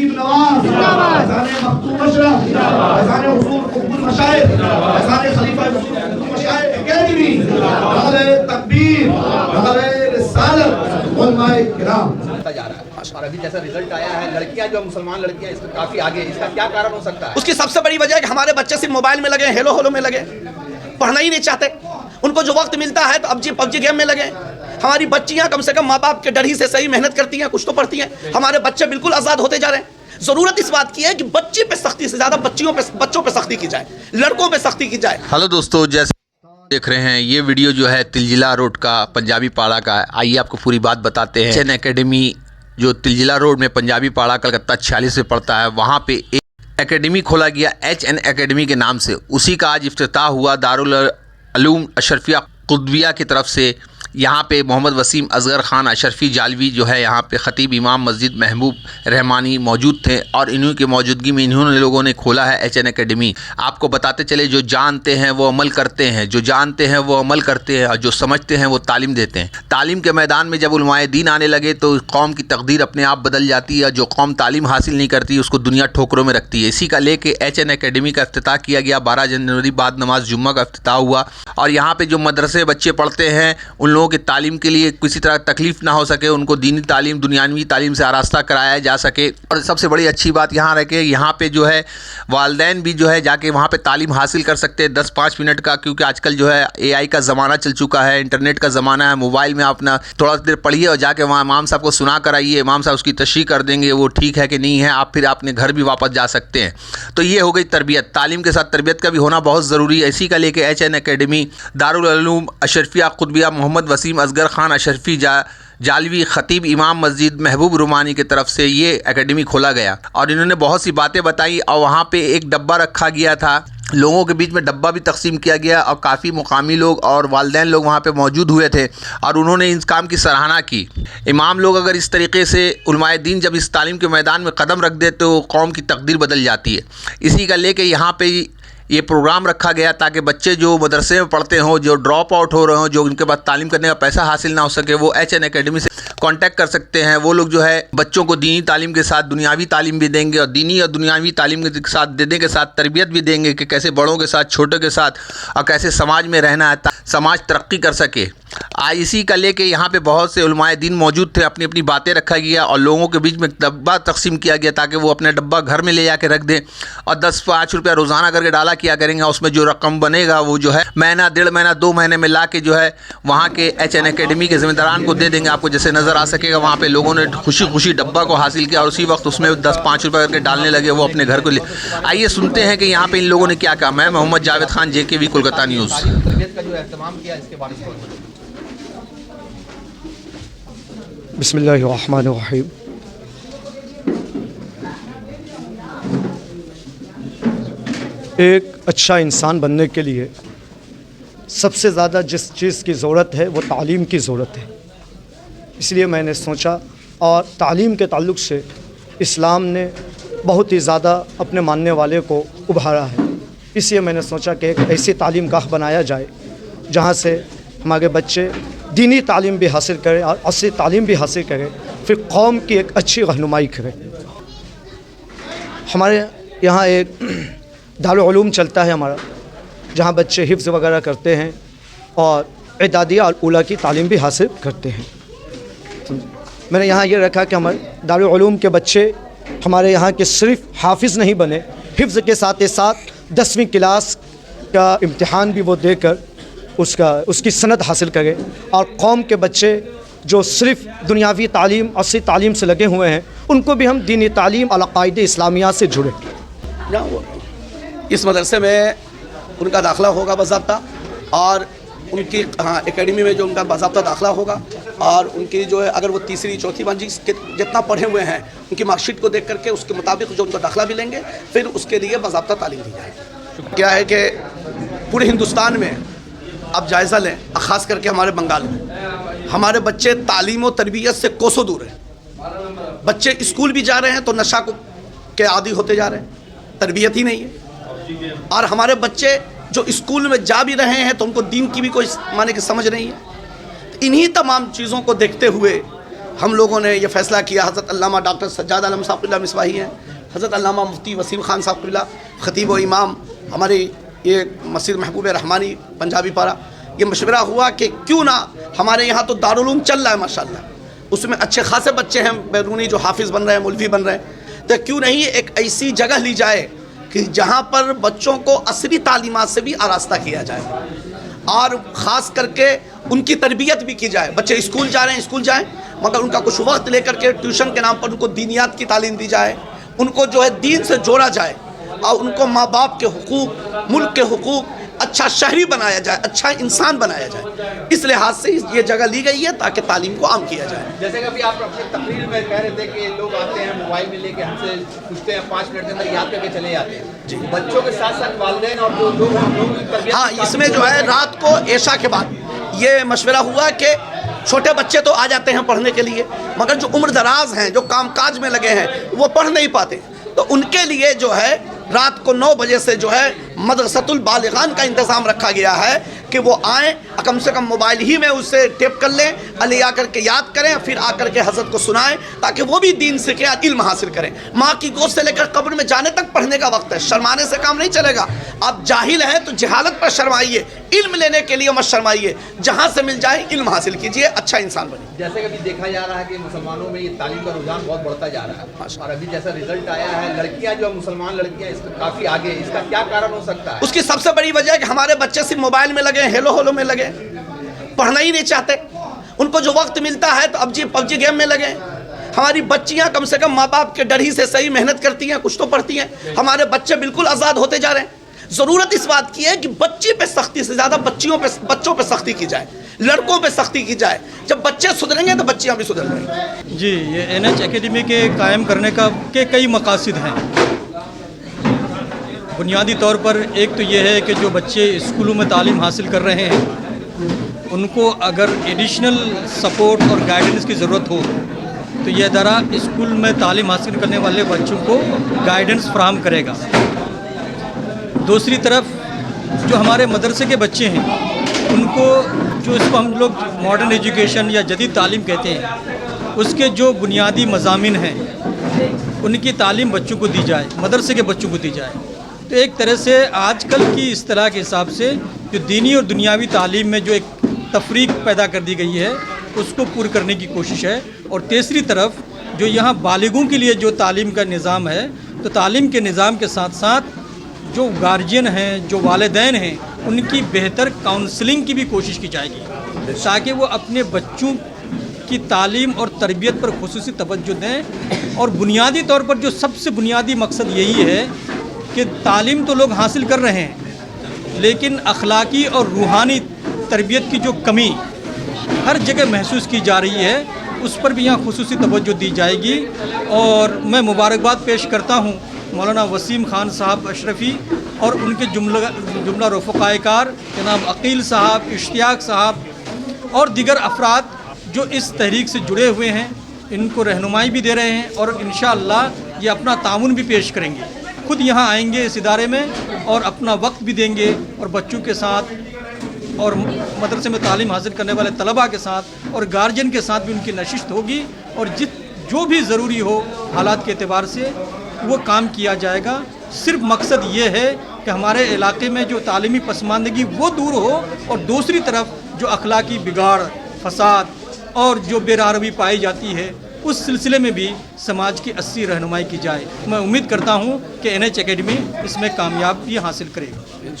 نجیب نواز، فیضان مختوم اشرف، فیضان حضور قطب المشائخ، فیضان خلیفہ قطب المشائخ اکیڈمی، نعرہ تکبیر، نعرہ رسالت، علماء کرام جا رہا ہے اور ابھی جیسا رزلٹ آیا ہے لڑکیاں جو مسلمان لڑکیاں اس میں کافی آگے ہیں، اس کا کیا کارن ہو سکتا ہے؟ اس کی سب سے بڑی وجہ ہے کہ ہمارے بچے صرف موبائل میں لگے، ہیلو ہولو میں لگے، پڑھنا ہی نہیں چاہتے. ان کو جو وقت ملتا ہے تو پبجی گیم میں لگے. ہماری بچیاں کم سے کم ماں باپ کے ڈر ہی سے صحیح محنت کرتی ہیں، کچھ تو پڑھتی ہیں. ہمارے بچے بالکل آزاد ہوتے جا رہے ہیں. ضرورت اس بات کی ہے کہ بچے پہ سختی سے زیادہ بچوں پہ سختی کی جائے، لڑکوں پہ سختی کی جائے. ہلو دوستو، جیسے دیکھ رہے ہیں یہ ویڈیو جو ہے تلجلا روڈ کا پنجابی پاڑا کا ہے. آئیے آپ کو پوری بات بتاتے ہیں. ایچ این اکیڈمی جو تلجلا روڈ میں پنجابی پاڑا کلکتہ 46 میں پڑتا ہے، وہاں پہ ایک اکیڈمی کھولا گیا ایچ این اکیڈمی کے نام سے. اسی کا آج افتتاح ہوا دارالعلوم اشرفیہ قطبیہ کی طرف سے. یہاں پہ محمد وسیم اصغر خان اشرفی جالوی جو ہے یہاں پہ خطیب امام مسجد محبوب رحمانی موجود تھے، اور انہوں کی موجودگی میں انہوں نے لوگوں نے کھولا ہے ایچ این اکیڈمی. آپ کو بتاتے چلے جو جانتے ہیں وہ عمل کرتے ہیں، جو جانتے ہیں وہ عمل کرتے ہیں، اور جو سمجھتے ہیں وہ تعلیم دیتے ہیں. تعلیم کے میدان میں جب علماء دین آنے لگے تو قوم کی تقدیر اپنے آپ بدل جاتی ہے. جو قوم تعلیم حاصل نہیں کرتی اس کو دنیا ٹھوکروں میں رکھتی ہے. اسی کا لے کے ایچ این اکیڈمی کا افتتاح کیا گیا. 12 جنوری بعد نماز جمعہ کا افتتاح ہوا، اور یہاں پہ جو مدرسے بچے پڑھتے ہیں ان لوگوں کی تعلیم کے لیے کسی طرح تکلیف نہ ہو سکے، ان کو دینی تعلیم دنیاوی تعلیم سے آراستہ کرایا جا سکے. اور سب سے بڑی اچھی بات یہاں رکھے، یہاں پہ جو ہے والدین بھی جو ہے جا کے وہاں پہ تعلیم حاصل کر سکتے ہیں 10-5 منٹ کا، کیونکہ آج کل جو ہے اے آئی کا زمانہ چل چکا ہے، انٹرنیٹ کا زمانہ ہے. موبائل میں اپنا تھوڑا دیر پڑھیے اور جا کے وہاں امام صاحب کو سنا کر آئیے. امام صاحب اس کی تشریح کر دیں گے وہ ٹھیک ہے کہ نہیں ہے. آپ پھر اپنے گھر بھی واپس جا سکتے ہیں. تو یہ ہو گئی تربیت. تعلیم کے ساتھ تربیت کا بھی ہونا بہت ضروری ہے. اسی کا لے کے ایچ این اکیڈمی دارالعلوم اشرفیہ قطبیہ محمد وسیم اصغر خان اشرفی جالوی خطیب امام مسجد محبوب رحمانی کی طرف سے یہ اکیڈمی کھولا گیا. اور انہوں نے بہت سی باتیں بتائی، اور وہاں پہ ایک ڈبہ رکھا گیا تھا، لوگوں کے بیچ میں ڈبہ بھی تقسیم کیا گیا، اور کافی مقامی لوگ اور والدین لوگ وہاں پہ موجود ہوئے تھے، اور انہوں نے اس کام کی سراہنا کی. امام لوگ اگر اس طریقے سے علماء دین جب اس تعلیم کے میدان میں قدم رکھ دے تو قوم کی تقدیر بدل جاتی ہے. اسی کا لے کے یہاں پہ یہ پروگرام رکھا گیا تاکہ بچے جو مدرسے میں پڑھتے ہوں، جو ڈراپ آؤٹ ہو رہے ہوں، جو ان کے بعد تعلیم کرنے کا پیسہ حاصل نہ ہو سکے، وہ ایچ این اکیڈمی سے کانٹیکٹ کر سکتے ہیں. وہ لوگ جو ہے بچوں کو دینی تعلیم کے ساتھ دنیاوی تعلیم بھی دیں گے، اور دینی اور دنیاوی تعلیم کے ساتھ دینے کے ساتھ تربیت بھی دیں گے کہ کیسے بڑوں کے ساتھ چھوٹوں کے ساتھ اور کیسے سماج میں رہنا ہے تاکہ سماج ترقی کر سکے. اسی کا لے کے یہاں پہ بہت سے علماء دین موجود تھے، اپنی اپنی باتیں رکھا گیا، اور لوگوں کے بیچ میں ڈبہ تقسیم کیا گیا تاکہ وہ اپنا ڈبہ گھر میں لے جا کے رکھ دیں، اور 10-5 روپیہ روزانہ کر کے ڈالا کیا کریں گے. اس میں جو رقم بنے گا وہ جو ہے مہینہ 1.5 مہینہ 2 مہینے میں لا کے جو ہے وہاں کے ایچ این اکیڈمی کے ذمہ داران کو دے دیں گے. آپ کو جیسے نظر آ سکے گا وہاں پہ لوگوں نے خوشی خوشی ڈبہ کو حاصل کیا، اور اسی وقت اس میں 10-5 روپے کر کے ڈالنے لگے وہ اپنے گھر کو لے. آئیے سنتے ہیں کہ یہاں پہ ان لوگوں نے کیا کہا. میں محمد جاوید خان، JKV کولکتہ نیوز. تربیت کا جو اہتمام کیا اس کے بارے میں بسم اللہ الرحمن الرحیم. ایک اچھا انسان بننے کے لیے سب سے زیادہ جس چیز کی ضرورت ہے وہ تعلیم کی ضرورت ہے. اس لیے میں نے سوچا، اور تعلیم کے تعلق سے اسلام نے بہت ہی زیادہ اپنے ماننے والے کو ابھارا ہے. اس لیے میں نے سوچا کہ ایک ایسی تعلیم گاہ بنایا جائے جہاں سے ہمارے بچے دینی تعلیم بھی حاصل کریں اور عصری تعلیم بھی حاصل کریں، پھر قوم کی ایک اچھی رہنمائی کریں. ہمارے یہاں ایک دارالعلوم چلتا ہے ہمارا، جہاں بچے حفظ وغیرہ کرتے ہیں اور اعدادیہ اور اولیٰ کی تعلیم بھی حاصل کرتے ہیں. میں نے یہاں یہ رکھا کہ ہمارے دارالعلوم کے بچے ہمارے یہاں کے صرف حافظ نہیں بنے، حفظ کے ساتھ 10ویں کلاس کا امتحان بھی وہ دے کر اس کی سند حاصل کرے، اور قوم کے بچے جو صرف دنیاوی تعلیم عصری تعلیم سے لگے ہوئے ہیں ان کو بھی ہم دینی تعلیم اور عقائد اسلامیہ سے جڑیں. اس مدرسے میں ان کا داخلہ ہوگا باضابطہ، اور ان کی اکیڈمی میں جو ان کا باضابطہ داخلہ ہوگا، اور ان کی جو ہے اگر وہ 3ری 4تھی منزل کے جتنا پڑھے ہوئے ہیں ان کی مارک شیٹ کو دیکھ کر کے اس کے مطابق جو ان کا داخلہ بھی لیں گے، پھر اس کے لیے باضابطہ تعلیم دی جائے گی. کیا ہے کہ پورے ہندوستان میں اب جائزہ لیں، خاص کر کے ہمارے بنگال میں ہمارے بچے تعلیم و تربیت سے کوسوں دور ہیں. بچے اسکول بھی جا رہے ہیں تو نشہ کے عادی ہوتے جا رہے ہیں، تربیت ہی نہیں ہے. اور ہمارے بچے جو اسکول میں جا بھی رہے ہیں تو ان کو دین کی بھی کوئی معنی کی سمجھ نہیں ہے. انہی تمام چیزوں کو دیکھتے ہوئے ہم لوگوں نے یہ فیصلہ کیا، حضرت علامہ ڈاکٹر سجاد عالم صاحب قبلہ مصباحی ہیں، حضرت علامہ مفتی وسیم خان صاحب قبلہ خطیب و امام ہمارے یہ مسجد محبوب رحمانی پنجابی پارہ، یہ مشورہ ہوا کہ کیوں نہ ہمارے یہاں تو دارالعلوم چل رہا ہے ماشاءاللہ، اس میں اچھے خاصے بچے ہیں بیرونی جو حافظ بن رہے ہیں، مولوی بن رہے ہیں، تو کیوں نہیں ایک ایسی جگہ لی جائے کہ جہاں پر بچوں کو عصری تعلیمات سے بھی آراستہ کیا جائے اور خاص کر کے ان کی تربیت بھی کی جائے۔ بچے اسکول جا رہے ہیں، اسکول جائیں، مگر ان کا کچھ وقت لے کر کے ٹیوشن کے نام پر ان کو دینیات کی تعلیم دی جائے، ان کو جو ہے دین سے جوڑا جائے اور ان کو ماں باپ کے حقوق، ملک کے حقوق، اچھا شہری بنایا جائے، اچھا انسان بنایا جائے۔ اس لحاظ سے یہ جگہ لی گئی ہے تاکہ تعلیم کو عام کیا جائے۔ جیسے کہ ابھی آپ اپنے تقریر میں کہہ رہے تھے کہ لوگ آتے ہیں موبائل میں لے کے ہم سے پوچھتے ہیں، 5 منٹ کے اندر یاد کر کے چلے جاتے ہیں، بچوں کے ساتھ ساتھ والدین اور جو لوگ ہم لوگوں کی تربیت۔ ہاں، اس میں جو ہے رات کو عشاء کے بعد یہ مشورہ ہوا کہ چھوٹے بچے تو آ جاتے ہیں پڑھنے کے لیے، مگر جو عمر دراز ہیں، جو کام کاج میں لگے ہیں، وہ پڑھ نہیں پاتے، تو ان کے لیے جو ہے رات کو 9 بجے سے جو ہے مدرسۃ البالغان کا انتظام رکھا گیا ہے کہ وہ آئیں، کم سے کم موبائل ہی میں اسے ٹیپ کر لیں، علی آ کر کے یاد کریں، پھر آ کر کے حضرت کو سنائیں تاکہ وہ بھی دین سیکھیں، علم حاصل کریں۔ ماں کی گود سے لے کر قبر میں جانے تک پڑھنے کا وقت ہے، شرمانے سے کام نہیں چلے گا۔ آپ جاہل ہیں تو جہالت پر شرمائیے، علم لینے کے لیے مت شرمائیے، جہاں سے مل جائے علم حاصل کیجیے، اچھا انسان بنیے۔ جیسے کہ ابھی دیکھا جا رہا ہے کہ مسلمانوں میں یہ تعلیم کا رجحان بہت بڑھتا جا رہا ہے، اور ابھی جیسا رزلٹ آیا ہے، لڑکیاں جو مسلمان لڑکیاں اس میں کافی آگے، اس کا کیا کارن ہو سکتا ہے؟ اس کی سب سے بڑی وجہ ہے کہ ہمارے بچے صرف موبائل میں لگے، ہیلو ہولو میں لگے، پڑھنا ہی نہیں چاہتے۔ ان کو جو وقت ملتا ہے تو پبجی گیم میں لگے۔ ہماری بچیاں کم سے کم ماں باپ کے ڈر ہی سے صحیح محنت کرتی ہیں، کچھ تو پڑھتی ہیں۔ ہمارے بچے بالکل آزاد ہوتے جا رہے ہیں۔ ضرورت اس بات کی ہے کہ بچی پہ سختی سے زیادہ بچوں پہ سختی کی جائے، لڑکوں پہ سختی کی جائے۔ جب بچے سدھریں گے تو بچیاں بھی سدھر رہیں گی۔ جی، یہ NH اکیڈمی کے قائم کرنے کے کئی مقاصد ہیں۔ بنیادی طور پر ایک تو یہ ہے کہ جو بچے اسکولوں میں تعلیم حاصل کر رہے ہیں ان کو اگر ایڈیشنل سپورٹ اور گائیڈنس کی ضرورت ہو تو یہ ادارہ اسکول میں تعلیم حاصل کرنے والے بچوں کو گائیڈنس فراہم کرے گا۔ دوسری طرف جو ہمارے مدرسے کے بچے ہیں ان کو جو اس کو ہم لوگ ماڈرن ایجوکیشن یا جدید تعلیم کہتے ہیں، اس کے جو بنیادی مضامین ہیں ان کی تعلیم بچوں کو دی جائے، مدرسے کے بچوں کو دی جائے۔ تو ایک طرح سے آج کل کی اصطلاح کے حساب سے جو دینی اور دنیاوی تعلیم میں جو ایک تفریق پیدا کر دی گئی ہے اس کو پور کرنے کی کوشش ہے۔ اور تیسری طرف جو یہاں بالغوں کے لیے جو تعلیم کا نظام ہے، تو تعلیم کے نظام کے ساتھ ساتھ جو گارجین ہیں، جو والدین ہیں، ان کی بہتر کاؤنسلنگ کی بھی کوشش کی جائے گی تاکہ وہ اپنے بچوں کی تعلیم اور تربیت پر خصوصی توجہ دیں۔ اور بنیادی طور پر جو سب سے بنیادی مقصد یہی ہے کہ تعلیم تو لوگ حاصل کر رہے ہیں لیکن اخلاقی اور روحانی تربیت کی جو کمی ہر جگہ محسوس کی جا رہی ہے، اس پر بھی یہاں خصوصی توجہ دی جائے گی۔ اور میں مبارکباد پیش کرتا ہوں مولانا وسیم خان صاحب اشرفی اور ان کے جملہ رفقائے کار جناب عقیل صاحب، اشتیاق صاحب اور دیگر افراد جو اس تحریک سے جڑے ہوئے ہیں، ان کو رہنمائی بھی دے رہے ہیں اور انشاءاللہ یہ اپنا تعاون بھی پیش کریں گے۔ خود یہاں آئیں گے اس ادارے میں اور اپنا وقت بھی دیں گے اور بچوں کے ساتھ اور مدرسے میں تعلیم حاصل کرنے والے طلباء کے ساتھ اور گارجین کے ساتھ بھی ان کی نشست ہوگی، اور جو بھی ضروری ہو حالات کے اعتبار سے وہ کام کیا جائے گا۔ صرف مقصد یہ ہے کہ ہمارے علاقے میں جو تعلیمی پسماندگی وہ دور ہو، اور دوسری طرف جو اخلاقی بگاڑ، فساد اور جو بے راہروی پائی جاتی ہے اس سلسلے میں بھی سماج کی اچھی رہنمائی کی جائے۔ میں امید کرتا ہوں کہ NH اکیڈمی اس میں کامیابی حاصل کرے گا۔